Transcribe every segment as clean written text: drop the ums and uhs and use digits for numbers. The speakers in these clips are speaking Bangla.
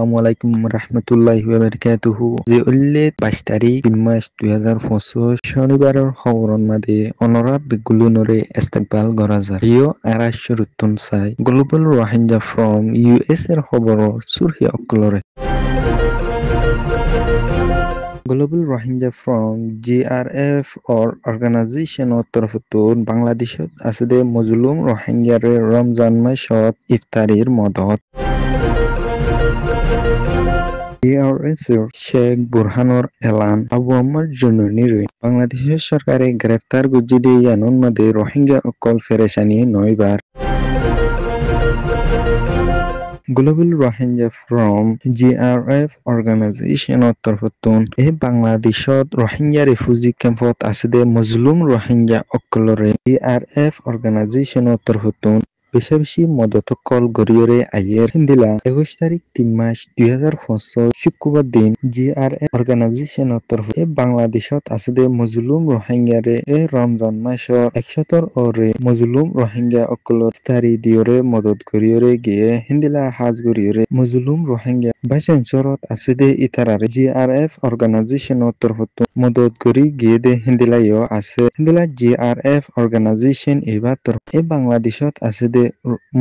Assalamualaikum warahmatullahi wabarakatuh. যে উল্লেখ 22 তারিখ 3 মাস 2025 শনিবারের খবরন মাদে অনরাব বিগুলুনরে ইস্তেকবাল করা যায়। ইয়ো আরাশরুতুন সাই গ্লোবাল রোহিঙ্গা ফ্রম ইউএস এর খবর সুরহি অকলরে। গ্লোবাল রোহিঙ্গা ফ্রম জিআরএফ অর অর্গানাইজেশন তরফতুন বাংলাদেশত আছে মজলুম রোহিঙ্গারে রমজান মাসত ইফতারির মদত। ARSের শেখ বুরহানুর এলান আবু আম্মার জননীরে বাংলাদেশের সরকারে গ্রেফতার গুজিদে ইয়ানুন মাদে রোহিঙ্গা অকল ফেরেশানি নয়বার। Global Rohingya from GRF organization তরফতুন বাংলাদেশত রোহিঙ্গা রিফিউজি ক্যাম্পত আছে মজলুম রোহিঙ্গা অকলরে জিআরএফ অর্গানাইজেশন তরফতুন বেশি বেশি মদত কল গরিয়রে আইয়ের হিন্দিলা 21 তারিখ 3 মাস 2025 শুক্রবার দিন জিআরএফ অর্গানাইজেশন তরফ বাংলাদেশত আছে মজলুম রোহিঙ্গারে রমজান মাসর 170 ওরে মজলুম রোহিঙ্গা অকলর তারি দিয়রে মদত গরিয়রে গিয়ে হিন্দিলা হাজ গরিয়রে মজলুম রোহিঙ্গা বাইসেন্সরত আছে ইতারারে জিআরএফ অর্গানাইজেশন তরফতুন মদত গরি গিয়ে হিন্দিলাইও আছে হিন্দিলা জিআরএফ অর্গানাইজেশন এবার তরফ বাংলাদেশত আছে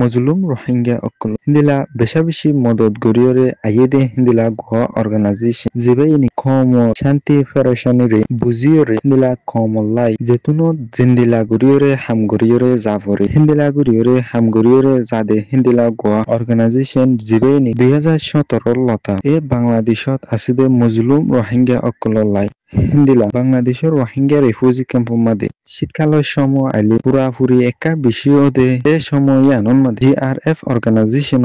মজলুম রোহিঙ্গা অকল হিন্দিলা বেশা বেশি মদত গরিয়রে আইয়ে হিন্দিলা গোয়া অর্গানাইজেশন জিবাইনি কম শান্তি ফেরেশানিরে বুঝিয়রে হিন্দিলা কমলাই যেতুনো জিন্দিলা গরিয়রে হাম গরিয়রে জাফরে হিন্দিলা গরিয়রে হাম গরিয়রে জাদে হিন্দিলা গোয়া অর্গানাইজেশন জিবাইনি 2017 লতা বাংলাদেশত আছে মজলুম রোহিঙ্গা অকললাই হিন্দিলা বাংলাদেশের রোহিঙ্গা রিফিউজি ক্যাম্পের মাঝে শীতকালের সময় আইলে পুরাপুরি একা বিষয় দে সময় আনন্দ মাঝে জিআরএফ অর্গানাইজেশন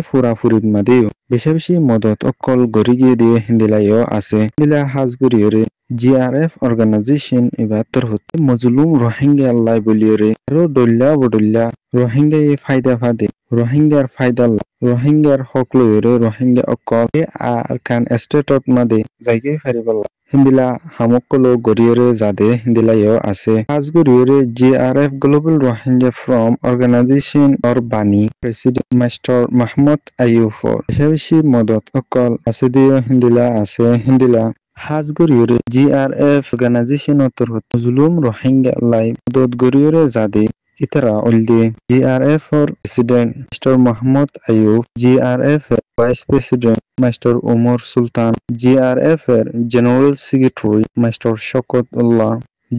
পুরাপুরির মাঝেও বেশি বেশি মদত অকল গড়ি গিয়ে দিয়ে হিন্দিলাইও আছে হিন্দিলা হাজ গড়িয়রে জিআরএফ অর্গানাইজেশন এবার তরফতে মজলুম রোহিঙ্গা আল্লাহ বলিয়রে আরো ডল্লা বডল্লা রোহিঙ্গা ফায়দা ফাদে রোহিঙ্গার ফায়দা রোহিঙ্গার হক লইরে রোহিঙ্গা অকল আর কান স্টেটত মাঝে জায়গায় ফারিবাল্লা হিন্দিলা হামকলো গরিয়রে জাদে হিন্দিলাইও আছে আজ গরিয়রে GRF global Rohingya from organization অর বানি প্রেসিডেন্ট মাস্টার মাহমুদ আইয়ুফর বেশি মদত অকল আছে দিয়ে হিন্দিলা আছে হিন্দিলা হাজ গরিয়রে জিআরএফ অর্গানাইজেশন তরফত মজলুম রোহিঙ্গা লাই মদত গরিয়রে জাদে ইতারা অলদে জিআরএফ এর president master Mahmud Ayub GRF এর vice president master Omar Sultan GRF এর general secretary master Shaukat Ullah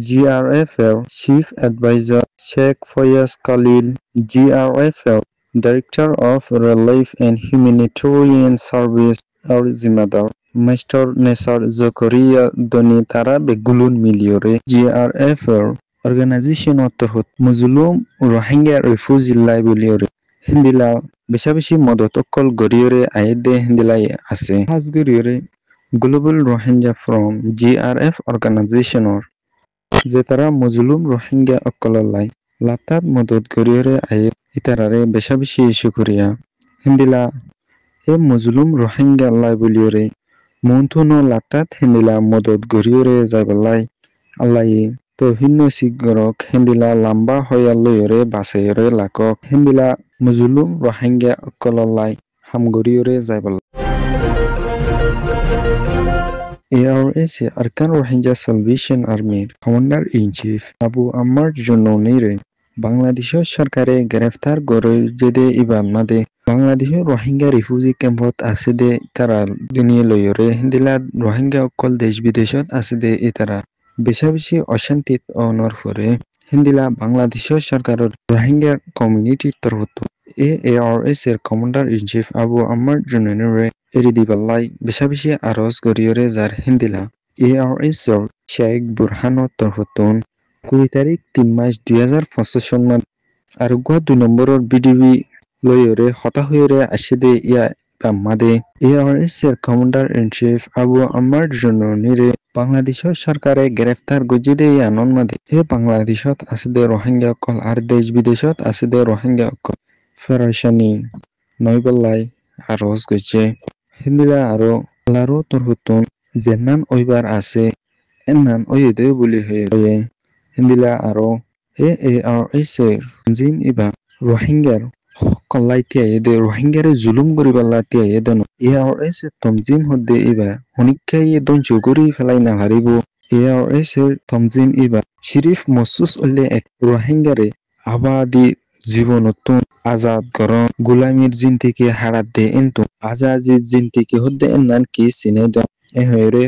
GRF এর chief adviser Sheikh Fayaz Khalil GRF এর director of relief and humanitarian service আর জিম্মাদার মাস্টার নেসার জকরিয়া দনি তারা বেগুলুন মিলিয়রে জিআরএফ এর অর্গানাইজেশন তরফত মজলুম রোহিঙ্গা রিফিউজি লাই বলিয়রে হিন্দিলা বেশা বেশি মদত অকল গরিয়রে আইদে হিন্দিলাই আছে হাজ গরিয়রে গ্লোবাল রোহিঙ্গা ফ্রম জিআরএফ অর্গানাইজেশনর যে তারা মজলুম রোহিঙ্গা অকল লাই লাতাত মদত গরিয়রে আয়ে ইতারারে বেশা বেশি শুকরিয়া হিন্দিলা মজলুম রোহিঙ্গা লাই বলিয়রে মন্থুন লাতাত হিন্দিলা মদত গরিয়রে যাইবলাই আল্লাহ তো ভিন্ন সিগরক হিন্দিলা লম্বা হইয়া লইরে বাসাইরে লাকক হিন্দিলা মজলুম রোহিঙ্গা অকললাই হামগরিয়রে যাইবল ARSে আরকান রোহিঙ্গা সালভেশন আর্মির কমান্ডার ইন চিফ আবু আম্মার জননীরে বাংলাদেশের সরকারে গ্রেফতার করে যেদে ইবান মাদে বাংলাদেশের রোহিঙ্গা রিফিউজি ক্যাম্পত আছে দে তারা দুনিয়া লইরে হিন্দিলা রোহিঙ্গা অকল দেশ বিদেশত আছে দে ইতারা বেশা বেশি অশান্তিত অনর ফরে হিন্দিলা বাংলাদেশের সরকারের রোহিঙ্গা কমিউনিটির তরফত ARS এর কমান্ডার ইন চিফ আবু আম্মার জননীরে এরি দিবাল্লাই বেশা বেশি আরজ গরিয়রে যার হিন্দিলা ARS এর শেখ বুরহানুর তরফতুন 20 তারিখ 3 মাস 2025 সন্মান আর গুয়া 2 নম্বরের বিডিবি লইরে হতা হইরে আসে দে ইয়া মাদে ARS এর কমান্ডার ইন চিফ আবু আম্মার জননীরে বাংলাদেশের সরকারে গ্রেফতার গজিদে ইয়ানন মাদে বাংলাদেশত আছে দে রোহিঙ্গা অকল আর দেশ বিদেশত আছে দে রোহিঙ্গা অকল ফেরাশানি নয়বল্লাই আরজ গজে হিন্দিলা আরো আল্লাহর তরফতুন জেনান ওইবার আছে এনান ওইদে বলি হয়ে হিন্দিলা আরো ARS এর জিম ইবা রোহিঙ্গার Hokkallai tiayede Rohingyare zulum gori balla tiayedon ARS Tomjim hodde iba honikkai doncho gori felaina haribo ARS Tomjim iba Shirif Mossus olle ek Rohingyare abadi জীবনতন Azad গরম গোলামির জিন থেকে হারাত দে এন্তু আজাজি জিন থেকে হদ্দে এন্নান কি সিনে দ এ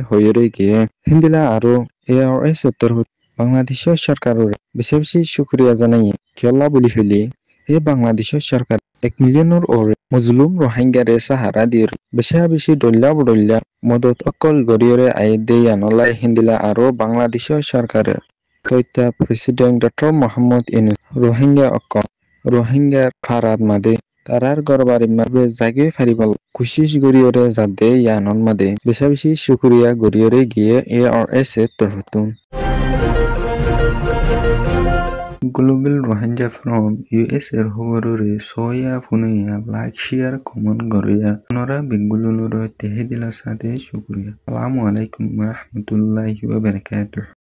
হয়রে গিয়ে হিন্দিলা আরো ARS উত্তর বাংলাদেশ সরকারের বেশি বেশি শুক্রিয়া জানাই কেলা বলি ফেলি এ বাংলাদেশ সরকার 1 মিলিয়নের ওরে মজলুম রোহিঙ্গারে সাহারা দির বেশি বডল্লা মদত অকল গরিয়রে আই দেয়ানলাই হিন্দিলা আরো বাংলাদেশ সরকারের তৈতা প্রেসিডেন্ট ডক্টর মোহাম্মদ ইউনূস রোহিঙ্গার খারাত মাদে তারার গরবারি মাবে জাগে ফারিবাল কুশিস গরিয়রে যাদে ইয়ানন মাদে বেশি শুক্রিয়া গরিয়রে গিয়ে ARS A তরহতুন Global Rohingya from US এর খবররে সয়া ফুনিয়া লাইক শেয়ার কমেন্ট গরিয়া নরা বেঙ্গুলুর তেহেদিলা সাথে শুক্রিয়া আসসালামু আলাইকুম ওয়া রাহমাতুল্লাহি ওয়া বারাকাতুহু